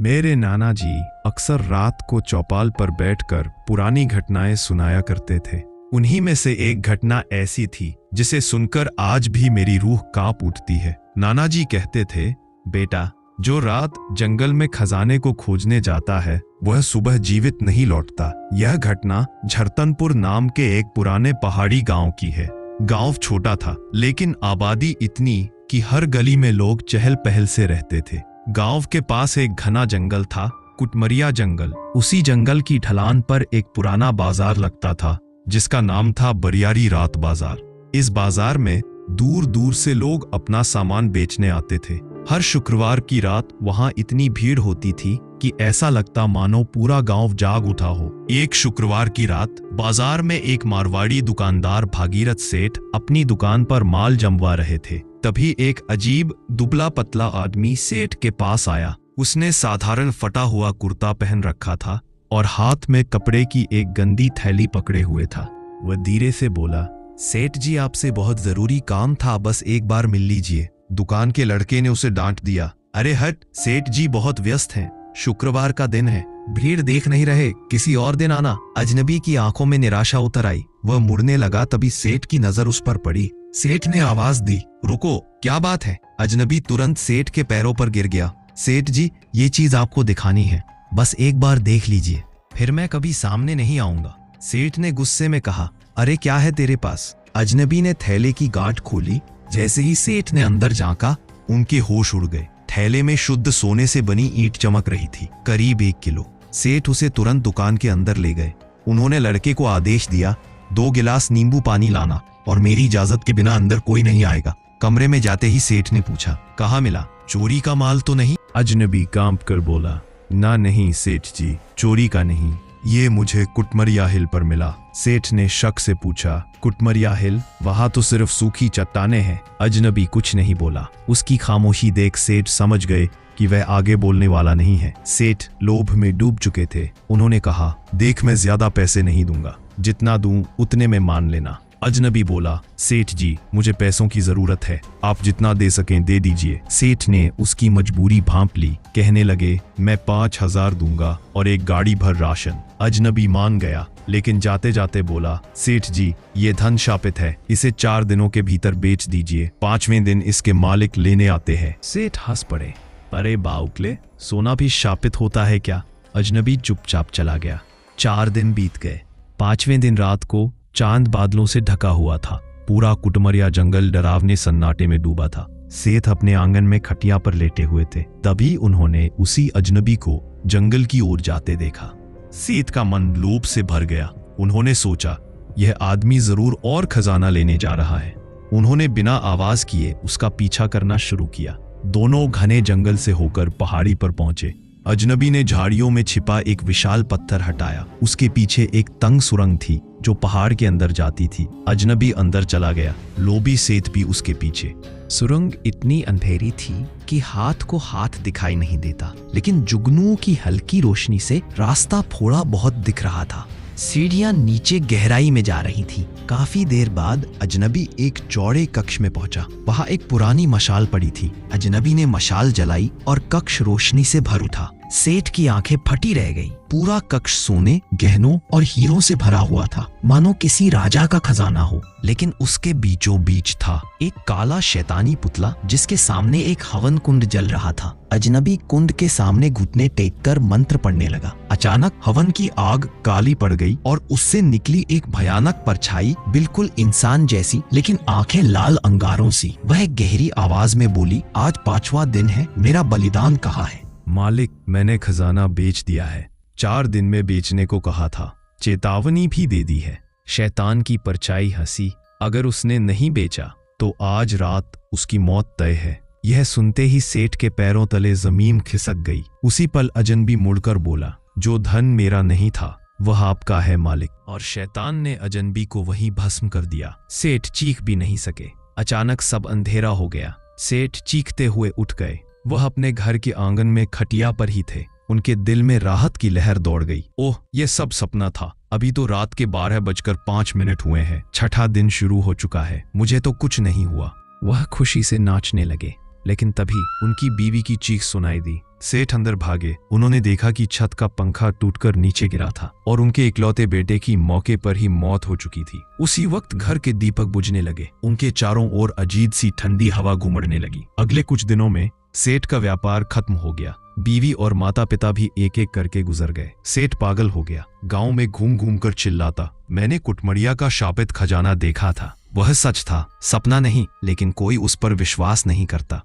मेरे नाना जी अक्सर रात को चौपाल पर बैठकर पुरानी घटनाएं सुनाया करते थे। उन्हीं में से एक घटना ऐसी थी जिसे सुनकर आज भी मेरी रूह कांप उठती है। नाना जी कहते थे, बेटा, जो रात जंगल में खजाने को खोजने जाता है वह सुबह जीवित नहीं लौटता। यह घटना झरतनपुर नाम के एक पुराने पहाड़ी गांव की है। गांव छोटा था लेकिन आबादी इतनी कि हर गली में लोग चहल पहल से रहते थे। गांव के पास एक घना जंगल था, कुटमरिया जंगल। उसी जंगल की ढलान पर एक पुराना बाजार लगता था जिसका नाम था बरियारी रात बाजार। इस बाजार में दूर दूर से लोग अपना सामान बेचने आते थे। हर शुक्रवार की रात वहां इतनी भीड़ होती थी कि ऐसा लगता मानो पूरा गांव जाग उठा हो। एक शुक्रवार की रात बाजार में एक मारवाड़ी दुकानदार भागीरथ सेठ अपनी दुकान पर माल जमवा रहे थे। तभी एक अजीब दुबला पतला आदमी सेठ के पास आया। उसने साधारण फटा हुआ कुर्ता पहन रखा था और हाथ में कपड़े की एक गंदी थैली पकड़े हुए था। वह धीरे से बोला, सेठ जी, आपसे बहुत जरूरी काम था, बस एक बार मिल लीजिए। दुकान के लड़के ने उसे डांट दिया, अरे हट, सेठ जी बहुत व्यस्त हैं, शुक्रवार का दिन है, भीड़ देख नहीं रहे, किसी और दिन आना। अजनबी की आंखों में निराशा उतर आई। वह मुड़ने लगा, तभी सेठ की नजर उस पर पड़ी। सेठ ने आवाज दी, रुको, क्या बात है? अजनबी तुरंत सेठ के पैरों पर गिर गया। सेठ जी, ये चीज आपको दिखानी है, बस एक बार देख लीजिए, फिर मैं कभी सामने नहीं आऊंगा। सेठ ने गुस्से में कहा, अरे क्या है तेरे पास? अजनबी ने थैले की गांठ खोली। जैसे ही सेठ ने अंदर झांका, उनके होश उड़ गए। थैले में शुद्ध सोने से बनी ईंट चमक रही थी, करीब 1 किलो। सेठ उसे तुरंत दुकान के अंदर ले गए। उन्होंने लड़के को आदेश दिया, 2 गिलास नींबू पानी लाना और मेरी इजाजत के बिना अंदर कोई नहीं आएगा। कमरे में जाते ही सेठ ने पूछा, कहाँ मिला? चोरी का माल तो नहीं? अजनबी कांप कर बोला, ना नहीं सेठ जी, चोरी का नहीं, ये मुझे कुटमरिया हिल पर मिला। सेठ ने शक से पूछा, कुटमरिया हिल? वहां तो सिर्फ सूखी चट्टाने हैं। अजनबी कुछ नहीं बोला। उसकी खामोशी देख सेठ समझ गए कि वह आगे बोलने वाला नहीं है। सेठ लोभ में डूब चुके थे। उन्होंने कहा, देख, मैं ज्यादा पैसे नहीं दूंगा, जितना दूं उतने में मान लेना। अजनबी बोला, सेठ जी, मुझे पैसों की जरूरत है, आप जितना दे सकें दे दीजिए। सेठ ने उसकी मजबूरी भांप ली। कहने लगे, मैं 5,000 दूंगा और एक गाड़ी भर राशन। अजनबी मान गया, लेकिन जाते जाते बोला, सेठ जी, ये धन शापित है, इसे 4 दिनों के भीतर बेच दीजिए, 5वें दिन इसके मालिक लेने आते हैं। सेठ हंस पड़े, अरे बाउकले, सोना भी शापित होता है क्या? अजनबी चुपचाप चला गया। 4 दिन बीत गए। 5वें दिन रात को चांद बादलों से ढका हुआ था। पूरा कुटमरिया जंगल डरावने सन्नाटे में डूबा था। सेठ अपने आंगन में खटिया पर लेटे हुए थे। तभी उन्होंने उसी अजनबी को जंगल की ओर जाते देखा। सेठ का मन लोभ से भर गया। उन्होंने सोचा, यह आदमी जरूर और खजाना लेने जा रहा है। उन्होंने बिना आवाज किए उसका पीछा करना शुरू किया। दोनों घने जंगल से होकर पहाड़ी पर पहुंचे। अजनबी ने झाड़ियों में छिपा एक विशाल पत्थर हटाया। उसके पीछे एक तंग सुरंग थी जो पहाड़ के अंदर जाती थी। अजनबी अंदर चला गया, लोभी सेठ भी उसके पीछे। सुरंग इतनी अंधेरी थी कि हाथ को हाथ दिखाई नहीं देता, लेकिन जुगनुओं की हल्की रोशनी से रास्ता थोड़ा बहुत दिख रहा था। सीढ़ियां नीचे गहराई में जा रही थी। काफी देर बाद अजनबी एक चौड़े कक्ष में पहुंचा। वहां एक पुरानी मशाल पड़ी थी। अजनबी ने मशाल जलाई और कक्ष रोशनी से भर उठा। सेठ की आंखें फटी रह गईं। पूरा कक्ष सोने, गहनों और हीरों से भरा हुआ था, मानो किसी राजा का खजाना हो। लेकिन उसके बीचों बीच था एक काला शैतानी पुतला जिसके सामने एक हवन कुंड जल रहा था। अजनबी कुंड के सामने घुटने टेककर मंत्र पढ़ने लगा। अचानक हवन की आग काली पड़ गई और उससे निकली एक भयानक परछाई, बिल्कुल इंसान जैसी, लेकिन आंखें लाल अंगारों सी। वह गहरी आवाज में बोली, आज 5वां दिन है, मेरा बलिदान कहाँ है? मालिक, मैंने खजाना बेच दिया है। 4 दिन में बेचने को कहा था, चेतावनी भी दे दी है। शैतान की परछाई हंसी, अगर उसने नहीं बेचा तो आज रात उसकी मौत तय है। यह सुनते ही सेठ के पैरों तले जमीन खिसक गई। उसी पल अजनबी मुड़कर बोला, जो धन मेरा नहीं था वह आपका है मालिक। और शैतान ने अजनबी को वहीं भस्म कर दिया। सेठ चीख भी नहीं सके। अचानक सब अंधेरा हो गया। सेठ चीखते हुए उठ गए। वह अपने घर के आंगन में खटिया पर ही थे। उनके दिल में राहत की लहर दौड़ गई। ओह, यह सब सपना था। अभी तो रात के 12:05 हुए हैं। 6ठा दिन शुरू हो चुका है, मुझे तो कुछ नहीं हुआ। वह खुशी से नाचने लगे। लेकिन तभी उनकी बीवी की चीख सुनाई दी। सेठ अंदर भागे। उन्होंने देखा कि छत का पंखा टूटकर नीचे गिरा था और उनके इकलौते बेटे की मौके पर ही मौत हो चुकी थी। उसी वक्त घर के दीपक बुझने लगे। उनके चारों ओर अजीब सी ठंडी हवा घुमड़ने लगी। अगले कुछ दिनों में सेठ का व्यापार खत्म हो गया। बीवी और माता पिता भी एक एक करके गुजर गए। सेठ पागल हो गया। गांव में घूम घूम कर चिल्लाता, मैंने कुटमड़िया का शापित खजाना देखा था। वह सच था, सपना नहीं। लेकिन कोई उस पर विश्वास नहीं करता।